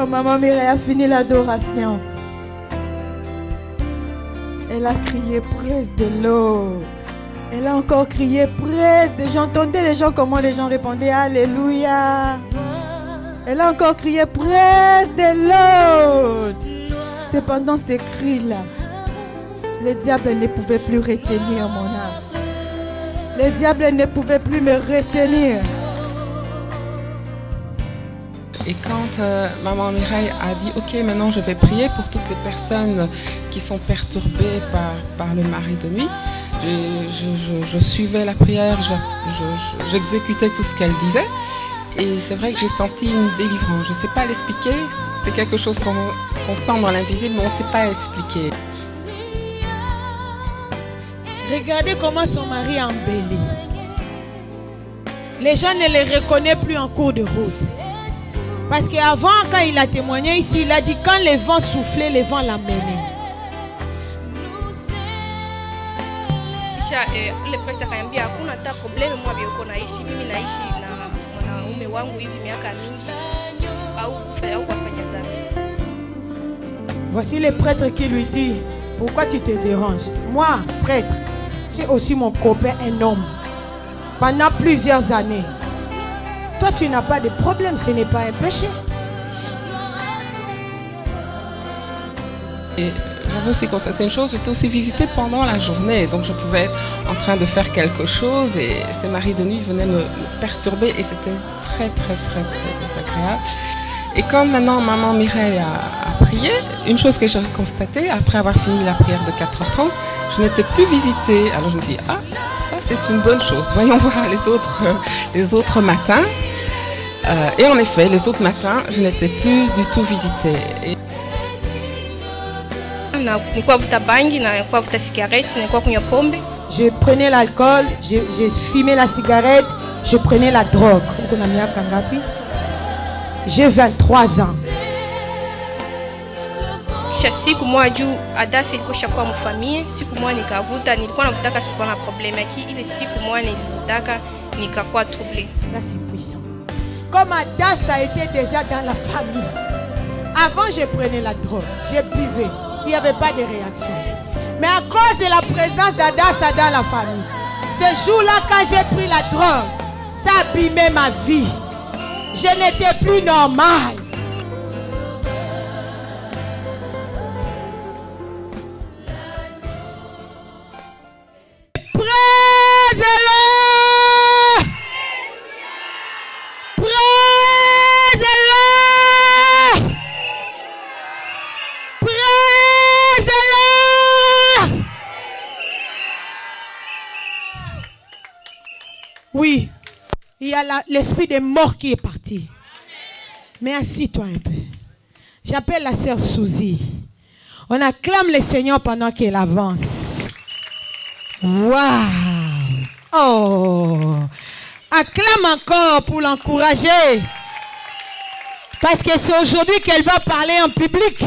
Quand maman Mireille a fini l'adoration, elle a crié presse de l'eau. Elle a encore crié presse. J'entendais les gens, comment les gens répondaient Alléluia. Elle a encore crié presse de l'eau. C'est pendant ces cris-là, le diable ne pouvait plus retenir mon âme. Le diable ne pouvait plus me retenir. Et quand maman Mireille a dit « Ok, maintenant je vais prier pour toutes les personnes qui sont perturbées par le mari de nuit », je suivais la prière, j'exécutais tout ce qu'elle disait. Et c'est vrai que j'ai senti une délivrance. Je ne sais pas l'expliquer, c'est quelque chose qu'on sent dans l'invisible, mais on ne sait pas expliquer. Regardez comment son mari a embelli. Les gens ne les reconnaissent plus en cours de route. Parce qu'avant, quand il a témoigné ici, il a dit quand les vents soufflaient, les vents l'amenaient. Kisha ile pesa kaniambia hakuna hata probleme mwa bioko naishi mimi naishi na mwanaume wangu hivi miaka mingi au kufa au kufanya zambi. Voici le prêtre qui lui dit pourquoi tu te déranges? Moi, prêtre, j'ai aussi mon copain, un homme, pendant plusieurs années. Toi, tu n'as pas de problème, ce n'est pas un péché. Et j'avais aussi constaté une chose, j'étais aussi visitée pendant la journée, donc je pouvais être en train de faire quelque chose et ces maris de nuit venaient me perturber et c'était très désagréable. Et quand maintenant maman Mireille a prié, une chose que j'ai constatée, après avoir fini la prière de 4h30, je n'étais plus visitée. Alors je me dis, ah, ça c'est une bonne chose, voyons voir les autres matins. Et en effet, les autres matins, je n'étais plus du tout visitée. Et je prenais l'alcool, je fumais la cigarette, je prenais la drogue. J'ai 23 ans. Siku moja juu Adasi ilikuwa shakuwa mfamie, siku moja nikavuta, nilikuwa navutaka sikuwa na problème yaki, ile siku moja nilivutaka nikakuwa troublé. Ça c'est puissant. Comme Adas a été déjà dans la famille. Avant je prenais la drogue, je buvais, il n'y avait pas de réaction. Mais à cause de la présence d'Adas dans la famille, ce jour-là quand j'ai pris la drogue, ça abîmait ma vie. Je n'étais plus normal. Oui, il y a l'esprit de mort qui est parti. Mais assis-toi un peu. J'appelle la sœur Suzy. On acclame le Seigneur pendant qu'elle avance. Waouh! Oh! Acclame encore pour l'encourager. Parce que c'est aujourd'hui qu'elle va parler en public.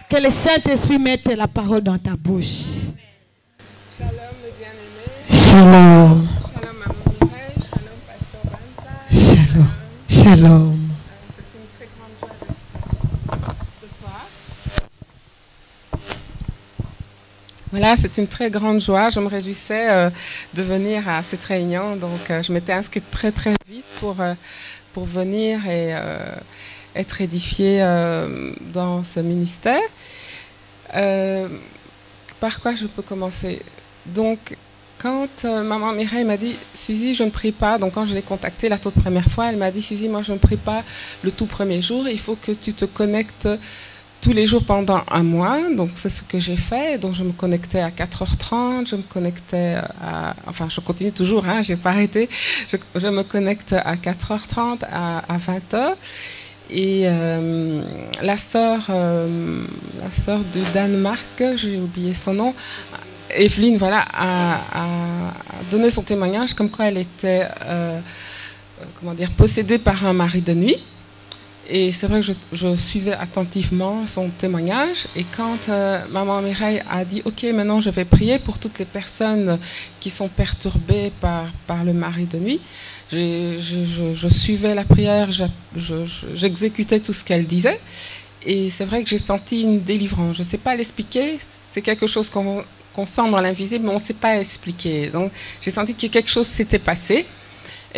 Que le Saint-Esprit mette la parole dans ta bouche. Shalom, mes bien-aimés. Shalom. Shalom, maman Mireille. Shalom, pasteur Banta. Shalom. Shalom. C'est une très grande joie ce soir. Voilà, c'est une très grande joie. Je me réjouissais de venir à cette réunion. Donc, je m'étais inscrite très vite pour venir et être édifiée dans ce ministère. Par quoi je peux commencer? Donc, quand maman Mireille m'a dit « Suzy, je ne prie pas », donc quand je l'ai contactée la toute première fois, elle m'a dit « Suzy, moi je ne prie pas le tout premier jour, il faut que tu te connectes tous les jours pendant un mois ». Donc c'est ce que j'ai fait, donc je me connectais à 4h30, je me connectais à... Enfin, je continue toujours, hein, je n'ai pas arrêté. Je me connecte à 4h30, à 20h. Et la sœur du Danemark, j'ai oublié son nom, Evelyne, voilà, a donné son témoignage comme quoi elle était possédée par un mari de nuit. Et c'est vrai que je suivais attentivement son témoignage. Et quand maman Mireille a dit « Ok, maintenant je vais prier pour toutes les personnes qui sont perturbées par le mari de nuit », je suivais la prière, j'exécutais tout ce qu'elle disait. Et c'est vrai que j'ai senti une délivrance. Je ne sais pas l'expliquer, c'est quelque chose qu'on sent dans l'invisible, mais on ne sait pas expliquer. Donc j'ai senti que quelque chose s'était passé.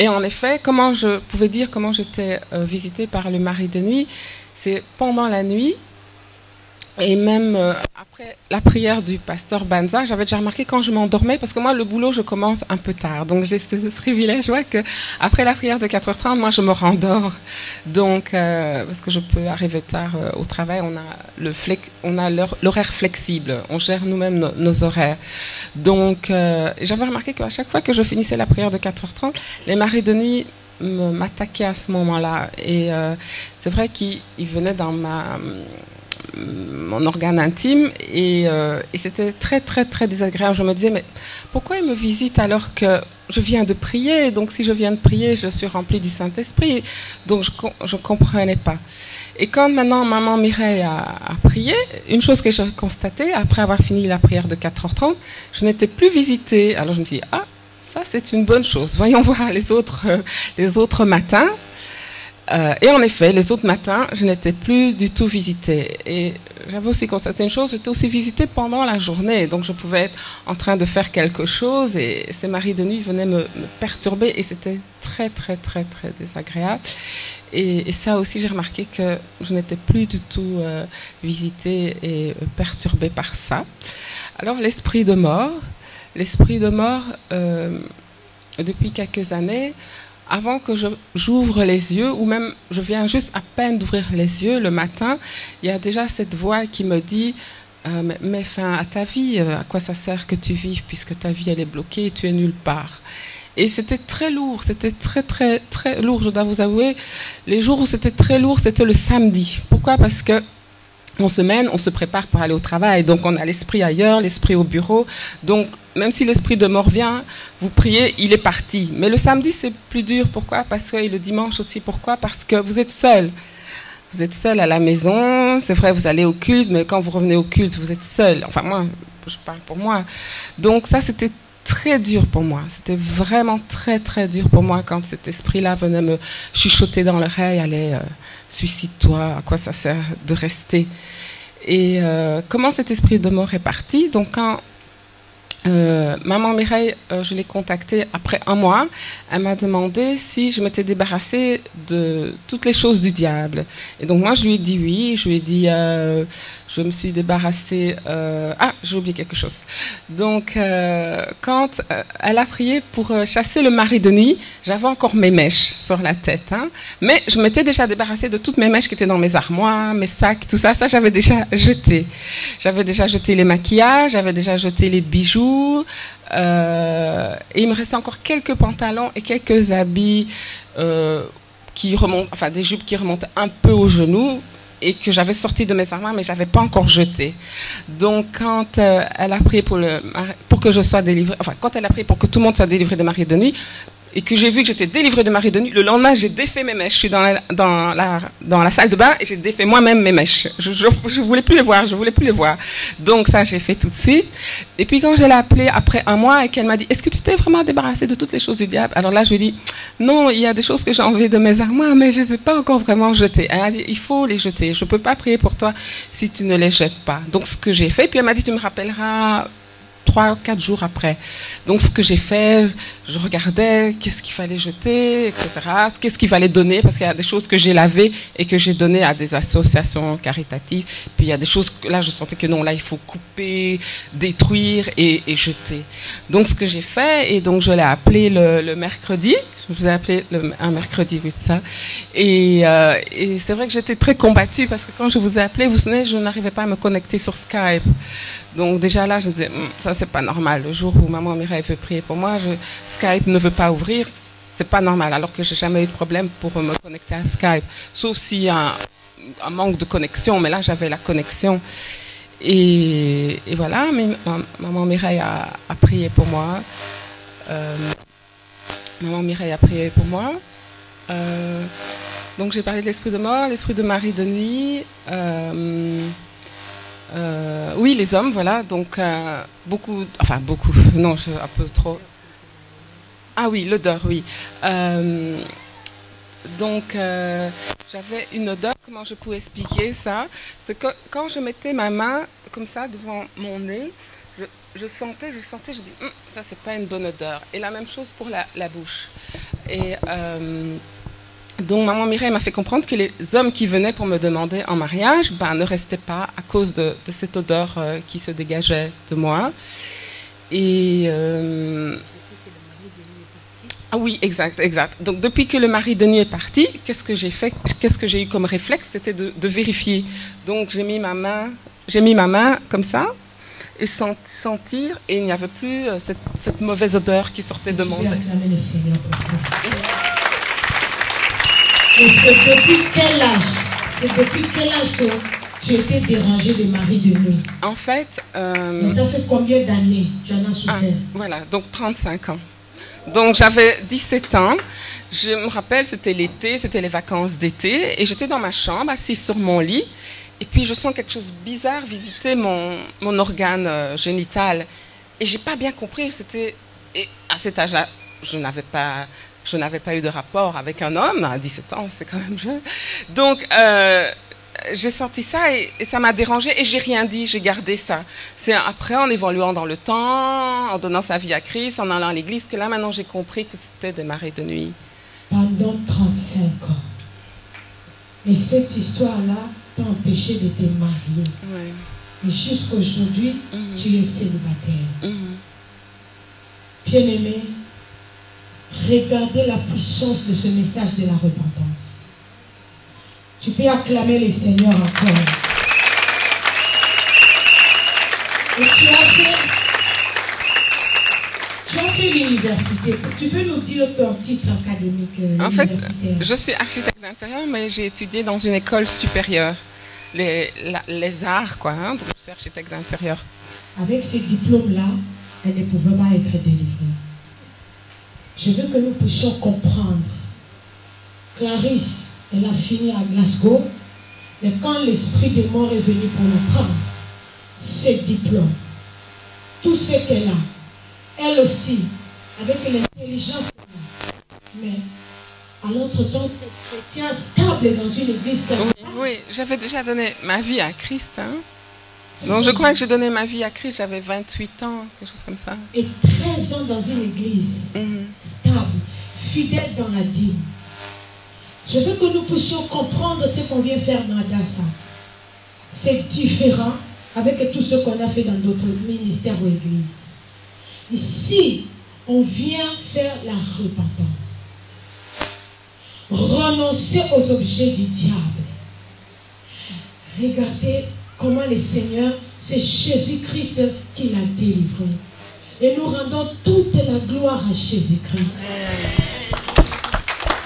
Et en effet, comment je pouvais dire comment j'étais visitée par le mari de nuit, c'est pendant la nuit, et même après la prière du pasteur Banza, j'avais déjà remarqué quand je m'endormais, parce que moi, le boulot, je commence un peu tard. Donc, j'ai ce privilège, ouais, que après la prière de 4h30, moi, je me rendors. Donc, parce que je peux arriver tard au travail, on a l'horaire flexible. On gère nous-mêmes nos horaires. Donc, j'avais remarqué qu'à chaque fois que je finissais la prière de 4h30, les maris de nuit m'attaquaient à ce moment-là. Et c'est vrai qu'ils venaient dans mon organe intime et c'était très très très désagréable. Je me disais mais pourquoi il me visite alors que je viens de prier, donc si je viens de prier je suis remplie du Saint-Esprit, donc je comprenais pas. Et quand maintenant maman Mireille a prié, une chose que j'ai constatée après avoir fini la prière de 4h30, je n'étais plus visitée. Alors je me dis ah, ça c'est une bonne chose, voyons voir les autres matins. Et en effet, les autres matins, je n'étais plus du tout visitée. Et j'avais aussi constaté une chose, j'étais aussi visitée pendant la journée. Donc je pouvais être en train de faire quelque chose et ces maris de nuit venaient me perturber et c'était très, très, très, très désagréable. Et ça aussi, j'ai remarqué que je n'étais plus du tout visitée et perturbée par ça. Alors l'esprit de mort, depuis quelques années, avant que j'ouvre les yeux, ou même je viens juste à peine d'ouvrir les yeux le matin, il y a déjà cette voix qui me dit mets fin à ta vie, à quoi ça sert que tu vives puisque ta vie elle est bloquée et tu es nulle part. Et c'était très lourd, c'était très très très lourd, je dois vous avouer. Les jours où c'était très lourd, c'était le samedi. Pourquoi? Parce que en semaine, on se prépare pour aller au travail. Donc, on a l'esprit ailleurs, l'esprit au bureau. Donc, même si l'esprit de mort vient, vous priez, il est parti. Mais le samedi, c'est plus dur. Pourquoi? Parce que, et le dimanche aussi, pourquoi? Parce que vous êtes seul. Vous êtes seul à la maison. C'est vrai, vous allez au culte, mais quand vous revenez au culte, vous êtes seul. Enfin, moi, je parle pour moi. Donc, ça, c'était très dur pour moi. C'était vraiment très, très dur pour moi quand cet esprit-là venait me chuchoter dans l'oreille, allez, suicide-toi, à quoi ça sert de rester. Et comment cet esprit de mort est parti? Donc, quand maman Mireille, je l'ai contactée après un mois, elle m'a demandé si je m'étais débarrassée de toutes les choses du diable. Et donc, moi, je lui ai dit oui. Je lui ai dit, je me suis débarrassée... j'ai oublié quelque chose. Donc, quand elle a prié pour chasser le mari de nuit, j'avais encore mes mèches sur la tête. Hein, mais je m'étais déjà débarrassée de toutes mes mèches qui étaient dans mes armoires, mes sacs, tout ça. Ça, j'avais déjà jeté. J'avais déjà jeté les maquillages, j'avais déjà jeté les bijoux. Et il me restait encore quelques pantalons et quelques habits qui remontent, enfin des jupes qui remontaient un peu aux genoux et que j'avais sorti de mes armoires mais j'avais pas encore jeté. Donc quand elle a prié pour que je sois délivrée, enfin quand elle a prié pour que tout le monde soit délivré de mari de nuit et que j'ai vu que j'étais délivrée de mari de nuit, le lendemain j'ai défait mes mèches. Je suis dans la salle de bain et j'ai défait moi-même mes mèches. Je voulais plus les voir, Donc ça j'ai fait tout de suite. Et puis quand je l'ai appelée après un mois et qu'elle m'a dit est-ce que tu t'es vraiment débarrassée de toutes les choses du diable? Alors là je lui ai dit non, il y a des choses que j'ai enlevées de mes armoires mais je les ai pas encore vraiment jetées. Elle a dit il faut les jeter, je peux pas prier pour toi si tu ne les jettes pas. Donc ce que j'ai fait, puis elle m'a dit tu me rappelleras 3 ou 4 jours après. Donc ce que j'ai fait, je regardais qu'est-ce qu'il fallait jeter, etc. Qu'est-ce qu'il fallait donner, parce qu'il y a des choses que j'ai lavées et que j'ai données à des associations caritatives. Puis il y a des choses que là je sentais que non, là il faut couper, détruire et jeter. Donc ce que j'ai fait, et donc je l'ai appelé le mercredi. Je vous ai appelé un mercredi, oui, c'est ça. Et c'est vrai que j'étais très combattue parce que quand je vous ai appelé, vous savez, je n'arrivais pas à me connecter sur Skype. Donc déjà là, je me disais, ça c'est pas normal. Le jour où maman Mireille veut prier pour moi, Skype ne veut pas ouvrir, c'est pas normal. Alors que j'ai jamais eu de problème pour me connecter à Skype, sauf s'il y a un manque de connexion. Mais là, j'avais la connexion. Et voilà, maman Mireille a prié pour moi. Maman Mireille a prié pour moi. Donc j'ai parlé de l'esprit de mort, l'esprit de mari de nuit. Oui, les hommes, voilà. Donc beaucoup, non, un peu trop. Ah oui, l'odeur, oui. Donc j'avais une odeur, comment je pouvais expliquer ça? C'est que quand je mettais ma main comme ça devant mon nez, je sentais, je dis, ça c'est pas une bonne odeur. Et la même chose pour la bouche. Et donc maman Mireille m'a fait comprendre que les hommes qui venaient pour me demander en mariage, ne restaient pas à cause de cette odeur qui se dégageait de moi. Et ah oui, exact. Donc depuis que le mari de nuit est parti, qu'est-ce que j'ai fait? Qu'est-ce que j'ai eu comme réflexe? C'était de vérifier. Donc j'ai mis ma main comme ça et sentir, et il n'y avait plus cette mauvaise odeur qui sortait de mon nez. Acclamer le Seigneur pour ça. Et c'est depuis quel âge que tu étais dérangée de mari de nuit? En fait... Mais ça fait combien d'années tu en as souffert? Voilà, donc 35 ans. Donc j'avais 17 ans, je me rappelle, c'était l'été, c'était les vacances d'été, et j'étais dans ma chambre, assise sur mon lit, et puis je sens quelque chose de bizarre visiter mon organe génital. Et j'ai pas bien compris, et à cet âge-là, je n'avais pas eu de rapport avec un homme, à 17 ans, c'est quand même jeune. Donc j'ai senti ça et ça m'a dérangée et j'ai rien dit, j'ai gardé ça. C'est après, en évoluant dans le temps, en donnant sa vie à Christ, en allant à l'église, que là maintenant j'ai compris que c'était des marées de nuit. Pendant 35 ans. Et cette histoire-là t'a empêché de te marier. Ouais. Et jusqu'aujourd'hui, tu es célibataire. Bien-aimé, regardez la puissance de ce message de la repentance. Tu peux acclamer le Seigneur encore. Et tu as fait l'université. Tu peux nous dire ton titre académique universitaire? En fait, je suis architecte d'intérieur, mais j'ai étudié dans une école supérieure. Les arts, quoi. Donc je suis architecte d'intérieur. Avec ces diplômes-là, elle ne pouvait pas être délivrée. Je veux que nous puissions comprendre. Clarisse, elle a fini à Glasgow, mais quand l'esprit de mort est venu pour nous prendre, ses diplômes, tout ce qu'elle a, elle aussi, avec l'intelligence qu'elle a, mais à l'autre temps, c'est chrétien stable dans une église. Oui, j'avais déjà donné ma vie à Christ. Hein. Donc je crois que j'ai donné ma vie à Christ, j'avais 28 ans, quelque chose comme ça. Et 13 ans dans une église stable, fidèle dans la dîme. Je veux que nous puissions comprendre ce qu'on vient faire dans Adassa. C'est différent avec tout ce qu'on a fait dans d'autres ministères ou églises. Ici, on vient faire la repentance. Renoncer aux objets du diable. Regardez comment le Seigneur, c'est Jésus-Christ qui l'a délivré. Et nous rendons toute la gloire à Jésus-Christ.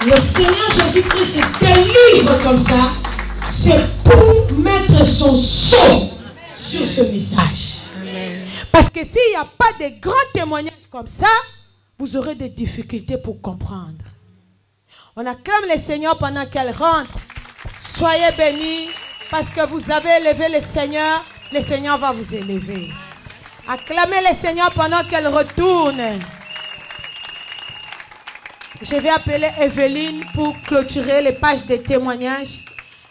Le Seigneur Jésus-Christ se délivre comme ça, c'est pour mettre son sceau sur ce message. Amen. Parce que s'il n'y a pas de grands témoignages comme ça, vous aurez des difficultés pour comprendre. On acclame le Seigneur pendant qu'elle rentre. Soyez bénis, parce que vous avez élevé le Seigneur va vous élever. Acclamez le Seigneur pendant qu'elle retourne. Je vais appeler Evelyne pour clôturer les pages de témoignages.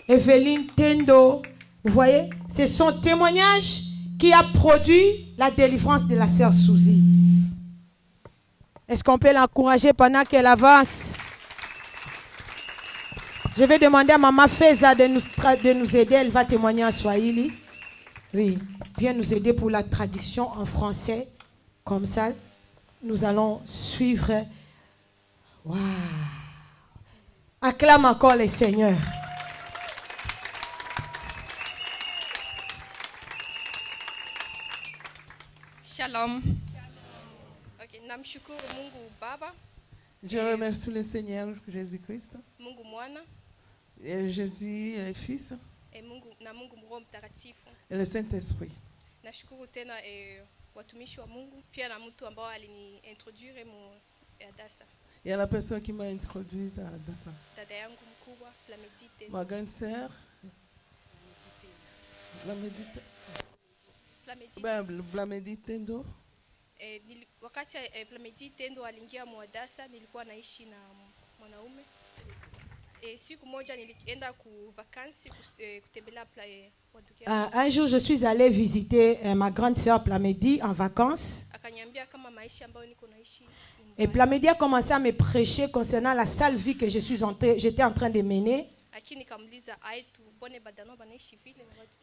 Evelyne Tendo, vous voyez, c'est son témoignage qui a produit la délivrance de la sœur Suzy. Est-ce qu'on peut l'encourager pendant qu'elle avance? Je vais demander à Maman Feza de nous aider. Elle va témoigner en Swahili. Oui, viens nous aider pour la traduction en français. Comme ça, nous allons suivre. Waouh! Acclame encore le Seigneur. Shalom. Okay, namshukuru Mungu Baba. Je remercie le Seigneur Jésus-Christ. Mungu Mwana. Et Jésus le Fils. Na Mungu Roho Mtakatifu. Et le Saint-Esprit. Nashukuru tena watumishi wa Mungu pia na mtu ambao aliniintroduire mu Adassa. Il y a la personne qui m'a introduite à ça. dada yangu mkubwa Flamedi Tendo. Ma grande sœur. Flamedi Tendo. Wakati Flamedi Tendo aliingia Mwadasa, nilikuwa naishi na mwanaume. Siku moja nilienda ku vacances kutembelea un jour, je suis allée visiter ma grande sœur Plamedi en vacances. akaniambia kama maisha ambayo niko naishi. Et Plamedi a commencé à me prêcher concernant la sale vie que j'étais en train de mener.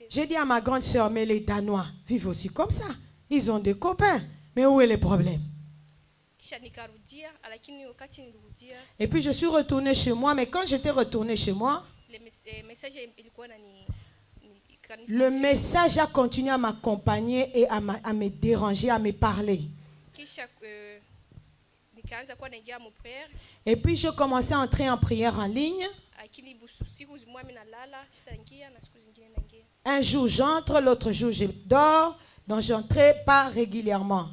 J'ai dit à ma grande sœur, mais les Danois vivent aussi comme ça. Ils ont des copains. Mais où est le problème? Et puis je suis retournée chez moi. Mais quand j'étais retournée chez moi, le message a continué à m'accompagner et à me déranger, à me parler. Et puis je commençais à entrer en prière en ligne. Un jour j'entre, l'autre jour je dors, donc je n'entrais pas régulièrement.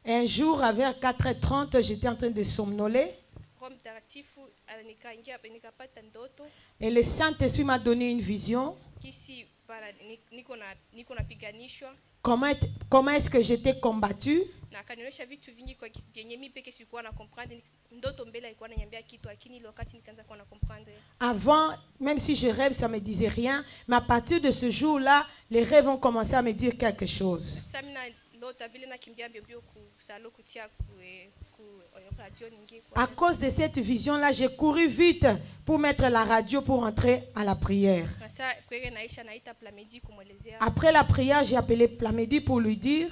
Un jour, vers 4h30, j'étais en train de somnoler. Et le Saint-Esprit m'a donné une vision. Comment est-ce que j'étais combattu? Avant, même si je rêve, ça ne me disait rien. Mais à partir de ce jour-là, les rêves ont commencé à me dire quelque chose. À cause de cette vision-là, j'ai couru vite pour mettre la radio pour entrer à la prière. Après la prière, j'ai appelé Plamedi pour lui dire.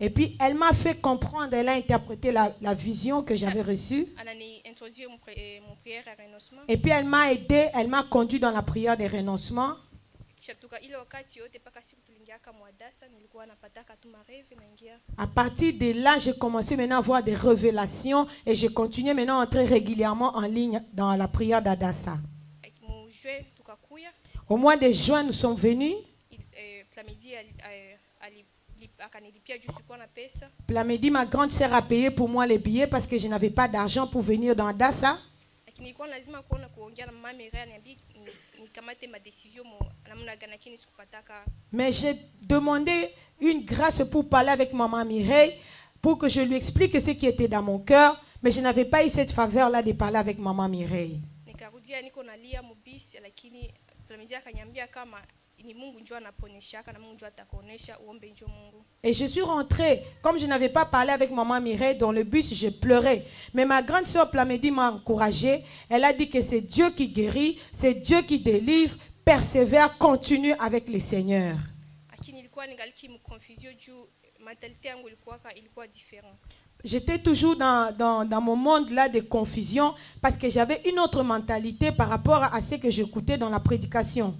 Et puis, elle m'a fait comprendre, elle a interprété la vision que j'avais reçue. Et puis, elle m'a aidé, elle m'a conduit dans la prière des renoncements. À partir de là, j'ai commencé maintenant à avoir des révélations et j'ai continué maintenant à entrer régulièrement en ligne dans la prière d'Adassa. Au mois de juin, nous sommes venus. Plamedi, ma grande sœur, a payé pour moi les billets parce que je n'avais pas d'argent pour venir dans Adassa. Mais j'ai demandé une grâce pour parler avec maman Mireille, pour que je lui explique ce qui était dans mon cœur. Mais je n'avais pas eu cette faveur-là de parler avec maman Mireille. Et je suis rentrée, comme je n'avais pas parlé avec maman Mireille dans le bus, je pleurais. Mais ma grande soeur Plamedi m'a encouragée. Elle a dit que c'est Dieu qui guérit, c'est Dieu qui délivre. Persévère, continue avec le Seigneur. J'étais toujours dans mon monde là de confusion parce que j'avais une autre mentalité par rapport à ce que j'écoutais dans la prédication.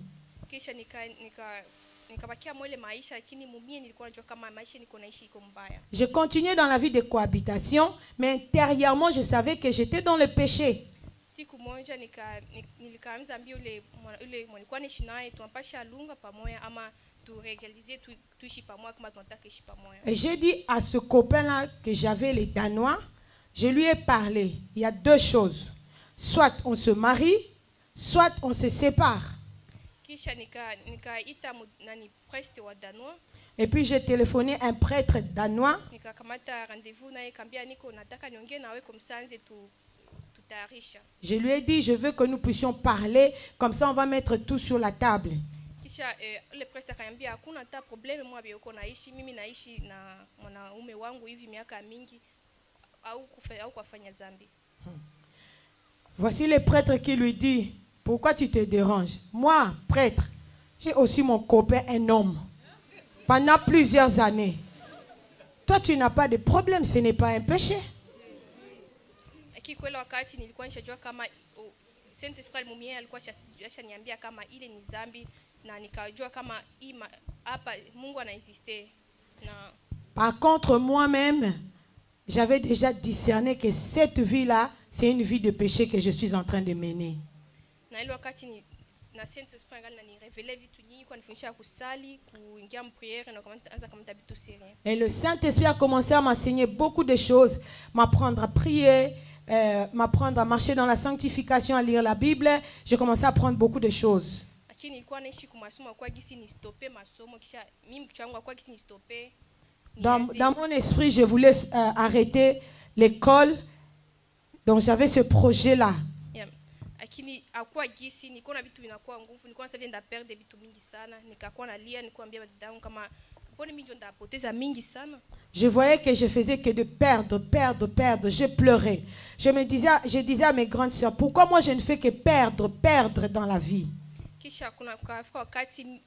Je continuais dans la vie de cohabitation, mais intérieurement, je savais que j'étais dans le péché. Et j'ai dit à ce copain-là que j'avais les Danois, je lui ai parlé. Il y a deux choses. Soit on se marie, soit on se sépare. Et puis j'ai téléphoné à un prêtre danois. Je lui ai dit, je veux que nous puissions parler, comme ça on va mettre tout sur la table. Voici le prêtre qui lui dit, pourquoi tu te déranges? Moi, prêtre, j'ai aussi mon copain, un homme, pendant plusieurs années. Toi, tu n'as pas de problème, ce n'est pas un péché. Par contre, moi-même, j'avais déjà discerné que cette vie-là, c'est une vie de péché que je suis en train de mener. na Saint-Esprit angali na ni révéler vitu nyingi kwa nifundisha kusali, kuingia en prière na anza kama vitu sérieux. Et le Saint-Esprit a commencé à m'enseigner beaucoup de choses, m'apprendre à prier, m'apprendre à marcher dans la sanctification, à lire la Bible. J'ai commencé à apprendre beaucoup de choses. Lakini nilikuwa naishi kwa masomo kwa gisi ni stopper masomo kisha mimi kichwa changu kwa gisi ni stopper. Dans mon esprit, je voulais arrêter l'école. Donc j'avais ce projet-là. Lakini akwa gisi niko na vitu vinakuwa nguvu, nilikuwa sasa nenda perdre vitu mingi sana, nikakuwa nalia, nikuambia dadangu kama mbona mimi ndio ndapoteza mingi sana. Je voyais que je faisais que de perdre. Je pleurais. Je disais à mes grandes sœurs, pourquoi moi je ne fais que perdre dans la vie? Kisha kuna kafika wakati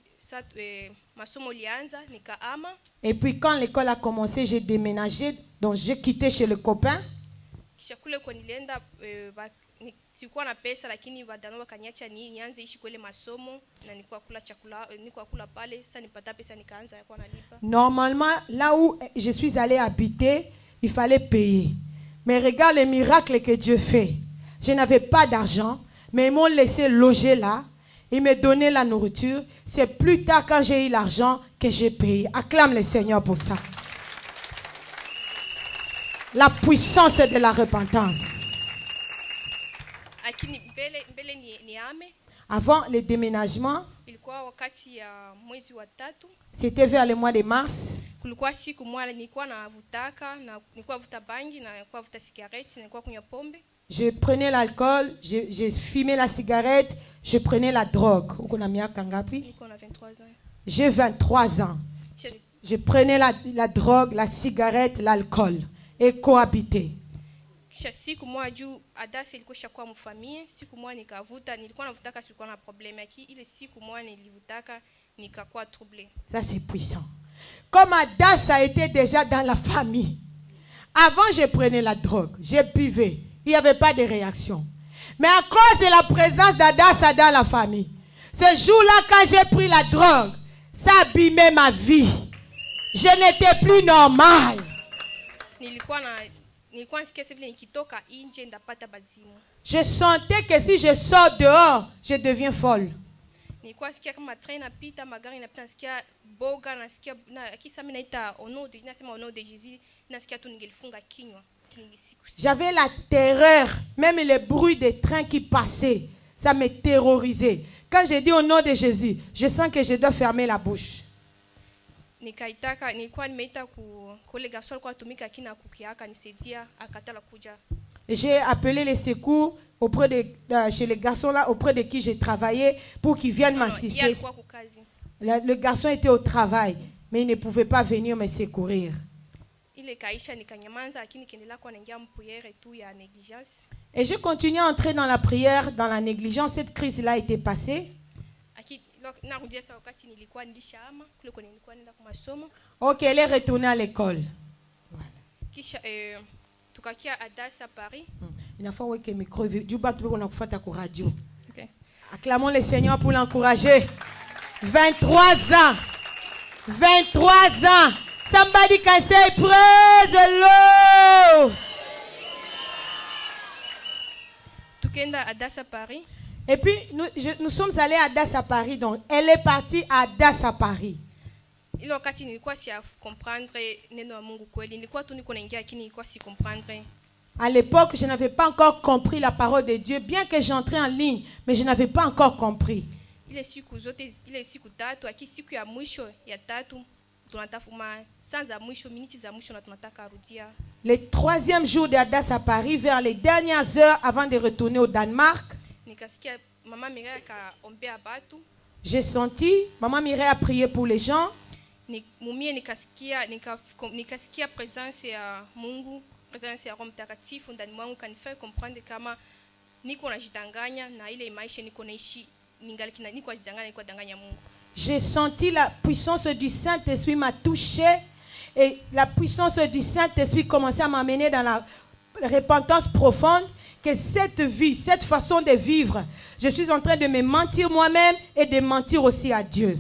masomo lianza nikaama. Et puis quand l'école a commencé, j'ai déménagé, donc j'ai quitté chez le copain. Kisha kule kwa nilienda sikuwa na pesa, lakini badano wakaniacha nianze ishi kule masomo na nilikuwa kula chakula, nilikuwa kula pale. Sasa nipata pesa nikaanza ya kwa nalipa. Normalement, là où je suis allée habiter, il fallait payer. Mais regarde les miracles que Dieu fait. Je n'avais pas d'argent, mais ils m'ont laissé loger là. Ils me donnaient la nourriture. C'est plus tard quand j'ai eu l'argent que j'ai payé. Acclame le Seigneur pour ça. La puissance de la repentance. Avant le déménagement, c'était vers le mois de mars. Je prenais l'alcool, je fumais la cigarette, je prenais la drogue. J'ai 23 ans. Je prenais la drogue, la cigarette, l'alcool et cohabiter. Siku moja juu Adasi ilikuwa shakuwa mfamie, siku moja nikavuta, nilikuwa navutaka sikuwa na problème yaki, ile siku moja nilivutaka nikakuwa troublé. Ça c'est puissant. Comme Adas a été déjà dans la famille. Avant je prenais la drogue, je buvais, il n'y avait pas de réaction. Mais à cause de la présence d'Adas dans la famille, ce jour-là quand j'ai pris la drogue, ça abîmait ma vie. Je n'étais plus normal. Je sentais que si je sors dehors, je deviens folle. J'avais la terreur, même le bruit des trains qui passaient, ça me terrorisait. Quand je dis au nom de Jésus, je sens que je dois fermer la bouche. J'ai appelé les secours chez les garçons là auprès de qui j'ai travaillé pour qu'ils viennent m'assister. Le garçon était au travail, mais il ne pouvait pas venir me secourir. Et j'ai continué à entrer dans la prière, dans la négligence. Cette crise-là était passée. Ok, elle est retournée à l'école. Acclamons le Seigneur pour l'encourager. 23 ans. 23 ans. Somebody can say praise the Lord. Et puis, nous sommes allés à Das à Paris. Donc, elle est partie à Das à Paris. À l'époque, je n'avais pas encore compris la parole de Dieu, bien que j'entrais en ligne, mais je n'avais pas encore compris. Le troisième jour d'Adas à Paris, vers les dernières heures avant de retourner au Danemark, j'ai senti, Maman Mireille a prié pour les gens. J'ai senti la puissance du Saint-Esprit m'a touché et la puissance du Saint-Esprit commençait à m'amener dans la repentance profonde que cette vie, cette façon de vivre, je suis en train de me mentir moi-même et de mentir aussi à Dieu.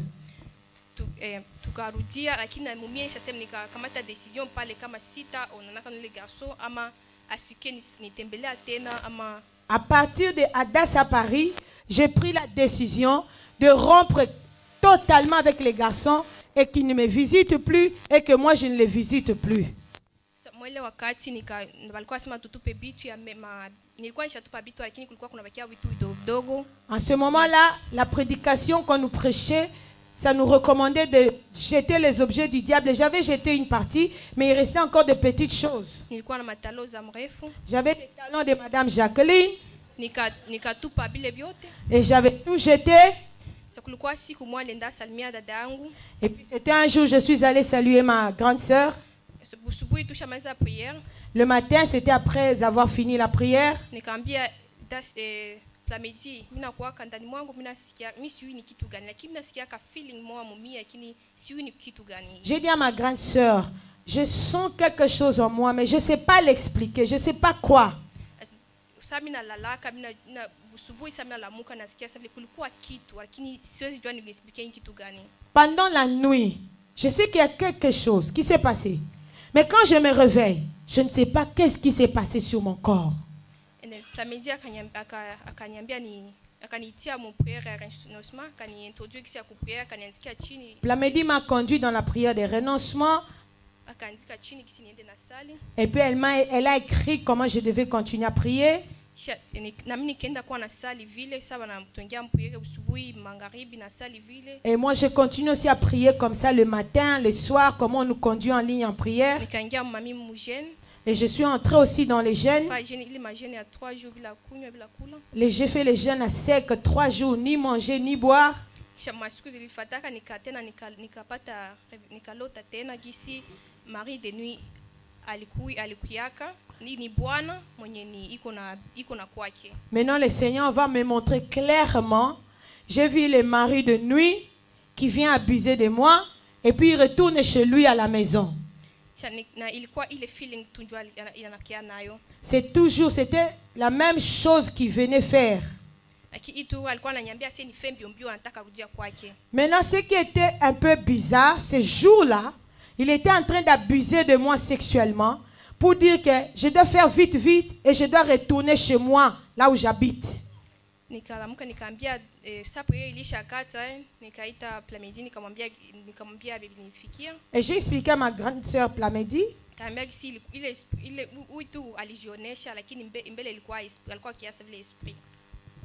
À partir de Adas à Paris, j'ai pris la décision de rompre totalement avec les garçons et qu'ils ne me visitent plus et que moi je ne les visite plus. En ce moment-là, la prédication qu'on nous prêchait, ça nous recommandait de jeter les objets du diable. J'avais jeté une partie, mais il restait encore de petites choses. J'avais les talons de Madame Jacqueline. Et j'avais tout jeté. Et puis c'était un jour, je suis allée saluer ma grande sœur. Le matin, c'était après avoir fini la prière. J'ai dit à ma grande sœur, je sens quelque chose en moi, mais je ne sais pas l'expliquer, je ne sais pas quoi. Pendant la nuit, je sais qu'il y a quelque chose qui s'est passé. Mais quand je me réveille, je ne sais pas qu'est-ce qui s'est passé sur mon corps. Plamedi m'a conduit dans la prière de renoncement. Et puis elle a écrit comment je devais continuer à prier. Et moi je continue aussi à prier comme ça le matin, le soir, comment on nous conduit en ligne en prière. Et je suis entrée aussi dans les jeûnes. J'ai fait les jeûnes à sec 3 jours, ni manger ni boire. Maintenant le Seigneur va me montrer clairement. J'ai vu le mari de nuit qui vient abuser de moi et puis il retourne chez lui à la maison. C'est toujours, c'était la même chose qu'il venait faire. Maintenant, ce qui était un peu bizarre, ce jour-là, il était en train d'abuser de moi sexuellement pour dire que je dois faire vite, vite et je dois retourner chez moi, là où j'habite. Et j'ai expliqué à ma grande sœur Plamedi.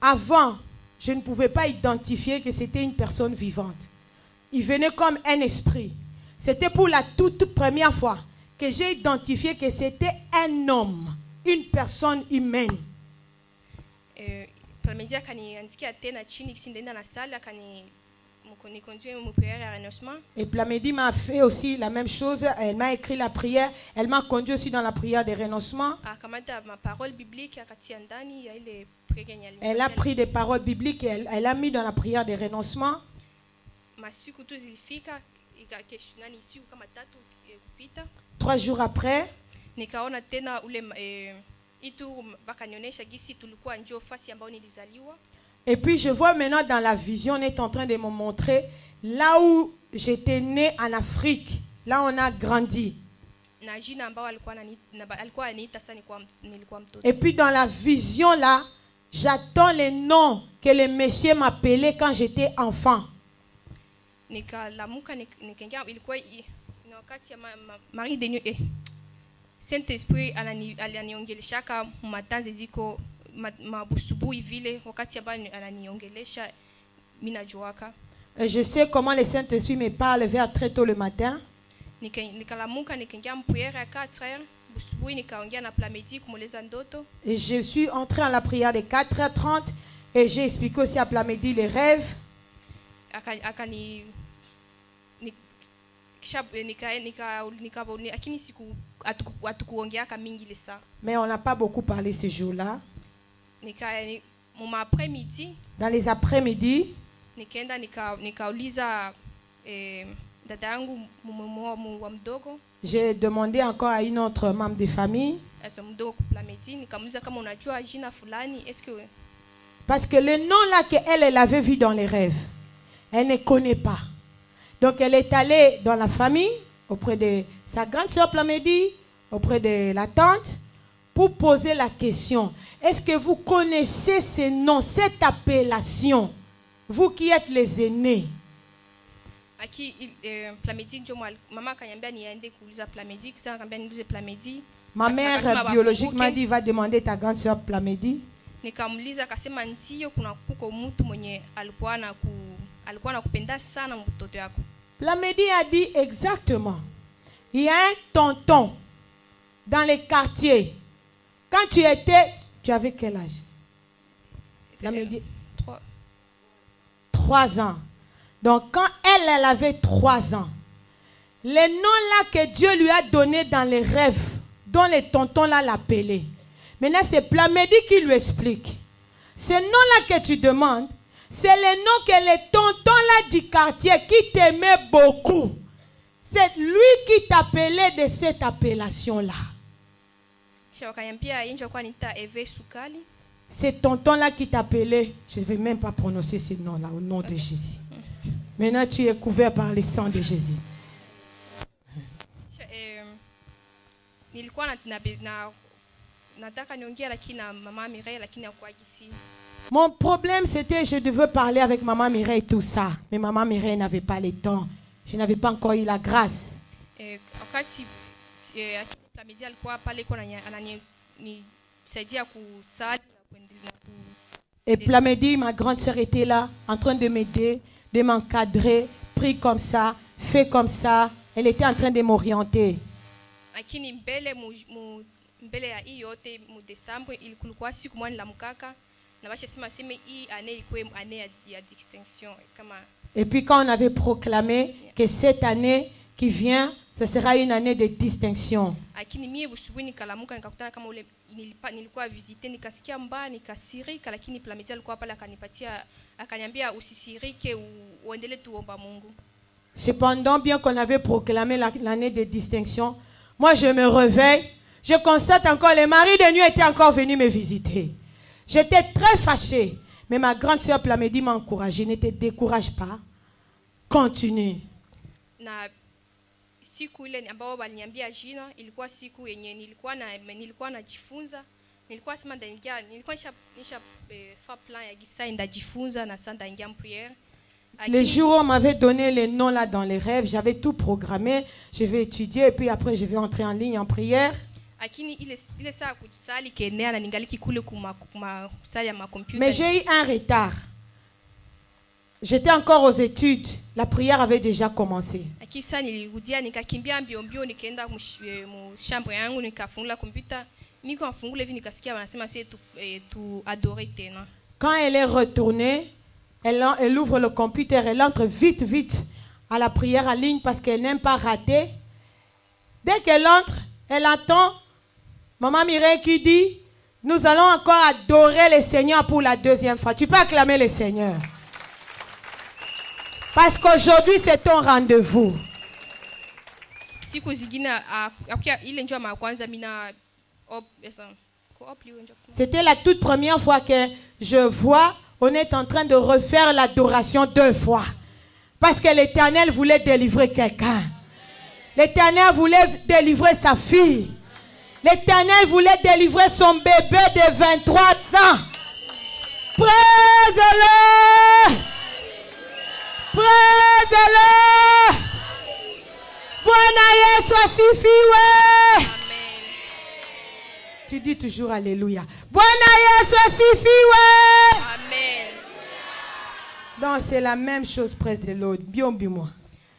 Avant, je ne pouvais pas identifier que c'était une personne vivante. Il venait comme un esprit. C'était pour la toute première fois que j'ai identifié que c'était un homme, une personne humaine. Et Plamedi m'a fait aussi la même chose. Elle m'a écrit la prière. Elle m'a conduit aussi dans la prière de renoncement. Elle a pris des paroles bibliques et elle a mis dans la prière de renoncement. 3 jours après, et puis je vois maintenant dans la vision, on est en train de me montrer là où j'étais né en Afrique, là où on a grandi. Et puis dans la vision là, j'attends les noms que le monsieur m'appelait quand j'étais enfant. Saint-Esprit ananiongeleshaka matanze ziko mabusubuhi vile wakati ananiongelesha mina juaka. Je sais comment le Saint-Esprit me parle vers très tôt le matin. Nikalamuka nikingia mpriere 4h busubuhi nikaongea na Plamedi kumuleza ndoto. Et je suis entré en la prière de 4h30 et j'ai expliqué aussi à Plamedi les rêves. Mais on n'a pas beaucoup parlé ce jour-là. Dans les après-midi, j'ai demandé encore à une autre membre de famille. Parce que le nom là qu'elle avait vu dans les rêves, elle ne connaît pas. Donc elle est allée dans la famille, auprès de sa grande sœur Plamedi, auprès de la tante, pour poser la question. Est-ce que vous connaissez ces noms, cette appellation? Vous qui êtes les aînés. Aki Plamedi ndio mama akaniambia niende kuuliza Plamedi, kisha akaniambia niulize Plamedi. Ma mère biologique m'a dit va demander ta grande sœur Plamedi. Nikamuuliza akasema ndio kuna kuko mtu mwenye alikuwa anakupenda sana mtoto yako. Plamedi a dit exactement. Il y a un tonton dans les quartiers. Quand tu avais quel âge? Plamedi 3 ans. Donc quand elle avait 3 ans, les noms-là que Dieu lui a donnés dans les rêves, dont les tontons-là l'appelaient. Maintenant, c'est Plamedi qui lui explique. Ces noms-là que tu demandes, c'est les noms que les tontons-là du quartier qui t'aimaient beaucoup. C'est lui qui t'appelait de cette appellation-là. C'est tonton-là qui t'appelait. Je ne vais même pas prononcer ces noms-là au nom de Jésus. Maintenant, tu es couvert par le sang de Jésus. Mon problème, c'était je devais parler avec maman Mireille tout ça. Mais maman Mireille n'avait pas le temps. Je n'avais pas encore eu la grâce. Et Plamedi, ma grande sœur, était là, en train de m'aider, de m'encadrer, prie comme ça, fais comme ça. Elle était en train de m'orienter. Et puis quand on avait proclamé que cette année qui vient, ce sera une année de distinction. Cependant, bien qu'on avait proclamé l'année de distinction, moi je me réveille, je constate encore, les maris de nuit étaient encore venus me visiter. J'étais très fâchée, mais ma grande sœur Plamedi m'a encouragée. Ne te décourage pas, continue. Siku ile ambao waliniambia jina ilikuwa siku yenye nilikuwa najifunza, nilikuwa sema ndaingia, nilikuwa nisha fa plan ya gisa ndajifunza na sasa ndaingia en prière. Les jours où on m'avait donné les noms là dans les rêves, j'avais tout programmé, je vais étudier et puis après je vais entrer en ligne en prière. Mais j'ai eu un retard. J'étais encore aux études. La prière avait déjà commencé. Quand elle est retournée, elle ouvre le computer, elle entre vite à la prière en ligne parce qu'elle n'aime pas rater. Dès qu'elle entre, elle entend Maman Mireille qui dit, nous allons encore adorer le Seigneur pour la 2e fois. Tu peux acclamer le Seigneur. Parce qu'aujourd'hui, c'est ton rendez-vous. C'était la toute première fois que je vois, on est en train de refaire l'adoration 2 fois. Parce que l'Éternel voulait délivrer quelqu'un. L'Éternel voulait délivrer sa fille. L'Éternel voulait délivrer son bébé de 23 ans. Praise-le! Praise-le! Bwana Yesu asifiwe! Tu dis toujours Alléluia. Bwana Yesu asifiwe! Amen. Donc c'est la même chose presque de l'autre. Bien, moi.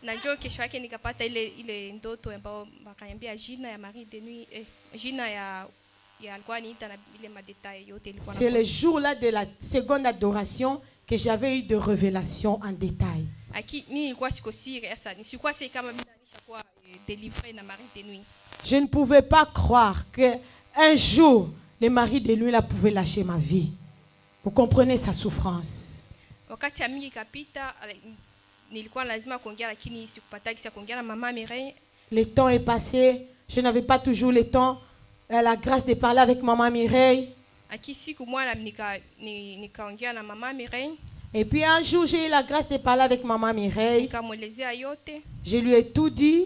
Najua kesho yake nikapata ile ndoto ambao wakaniambia jina ya mari de nuit, jina ya alikuwa niita na ile madetail yote ilikuwa. C'est le jour là de la seconde adoration que j'avais eu de révélation en détail. Aki mimi nilikuwa sikosiri sasa, nisikuwa si kama mimi nishakuwa délivré na mari de nuit. Je ne pouvais pas croire que un jour le mari de nuit là pouvait lâcher ma vie. Vous comprenez sa souffrance. Wakati ya mingi kapita nilikuwa lazima kuongea lakini sikupata kisa kuongea na mama Mireille. Le temps est passé, je n'avais pas toujours le temps, la grâce de parler avec maman Mireille. Aki siku mwana nikaongea na mama Mireille. Et puis un jour j'ai eu la grâce de parler avec maman Mireille. Nikamwelezea yote. Je lui ai tout dit.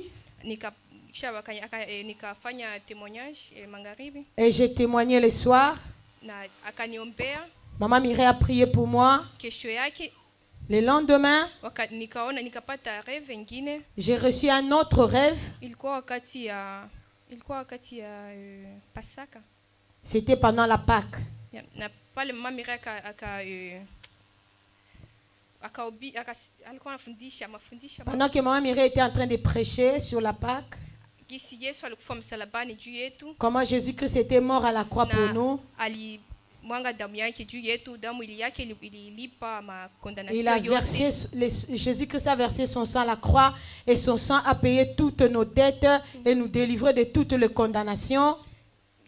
nikafanya témoignage magharibi et j'ai témoigné le soir. na akaniombea. Maman Mireille a prié pour moi. Kesho yake Le lendemain, nikapata rêve ingine. j'ai reçu un autre rêve. Ilikuwa wakati ya Pasaka. C'était pendant la Pâque. Na pale mama Mireille alikuwa anafundisha mafundisho. Pendant que maman Mireille était en train de prêcher sur la Pâque, comment Jésus-Christ était mort à la croix pour nous. Jésus-Christ a versé son sang à la croix et son sang a payé toutes nos dettes et nous délivrer de toutes les condamnations.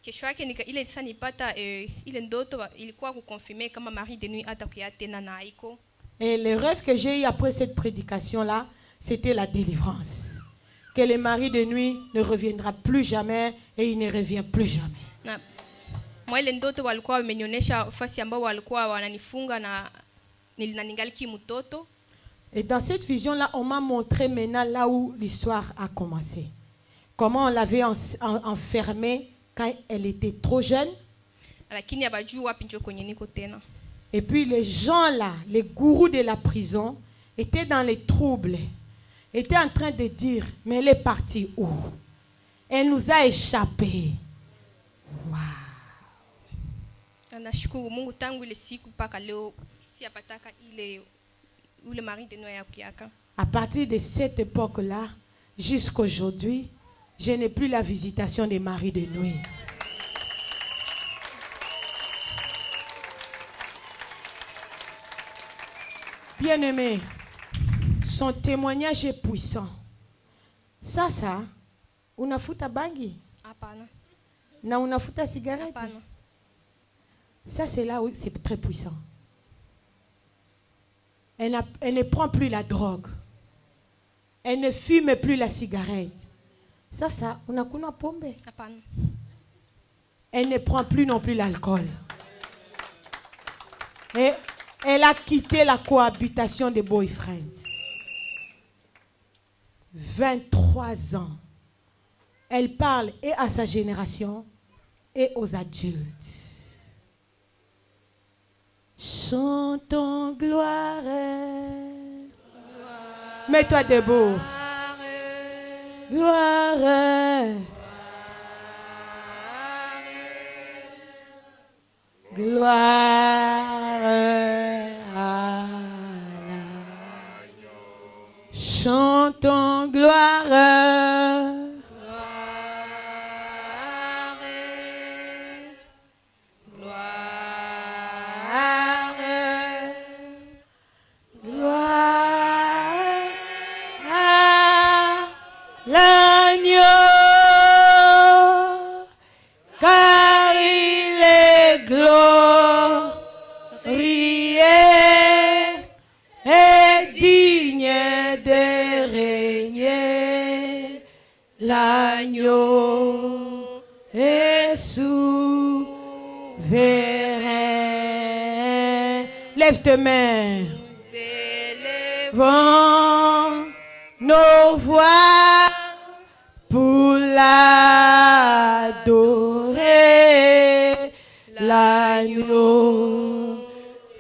Kesho yake ile sasa nipata ile ndoto ilikuwa kukonfirmer kama Marie de nuit atakuya tena na haiko. Et le rêve que j'ai eu après cette prédication-là, c'était la délivrance. Que le mari de nuit ne reviendra plus jamais et il ne revient plus jamais. Moi ile ndoto walikuwa wamenionyesha fasi ambao walikuwa wananifunga na ningali mtoto. Et dans cette vision-là, on m'a montré maintenant là où l'histoire a commencé. Comment on l'avait enfermée quand elle était trop jeune. Lakini abajui wapi njo kwenye niko tena. Et puis les gens là, les gourous de la prison, étaient dans les troubles, étaient en train de dire, mais elle est partie où? Elle nous a échappé. Wow. Nashukuru Mungu tangu ile siku mpaka leo siapataka ile ule mari de nuit yakuyaka. À partir de cette époque-là, jusqu'aujourd'hui, je n'ai plus la visitation des maris de nuit. Bien-aimé, son témoignage est puissant. Ça, unafuta bangi? Hapana. Na unafuta cigarette? Hapana. Ça, c'est là où c'est très puissant. Elle ne prend plus la drogue. Elle ne fume plus la cigarette. Ça, unakuna pombe? Hapana. Elle ne prend plus non plus l'alcool. Et elle a quitté la cohabitation des boyfriends. 23 ans. Elle parle et à sa génération et aux adultes. Chantons gloire. Mets-toi debout. Gloire. Gloire à l'agneau. Chantons gloire. L'agneau est souverain. Lève tes mains. Nous élèvons nos voix pour l'adorer. L'agneau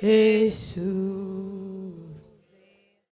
est souverain.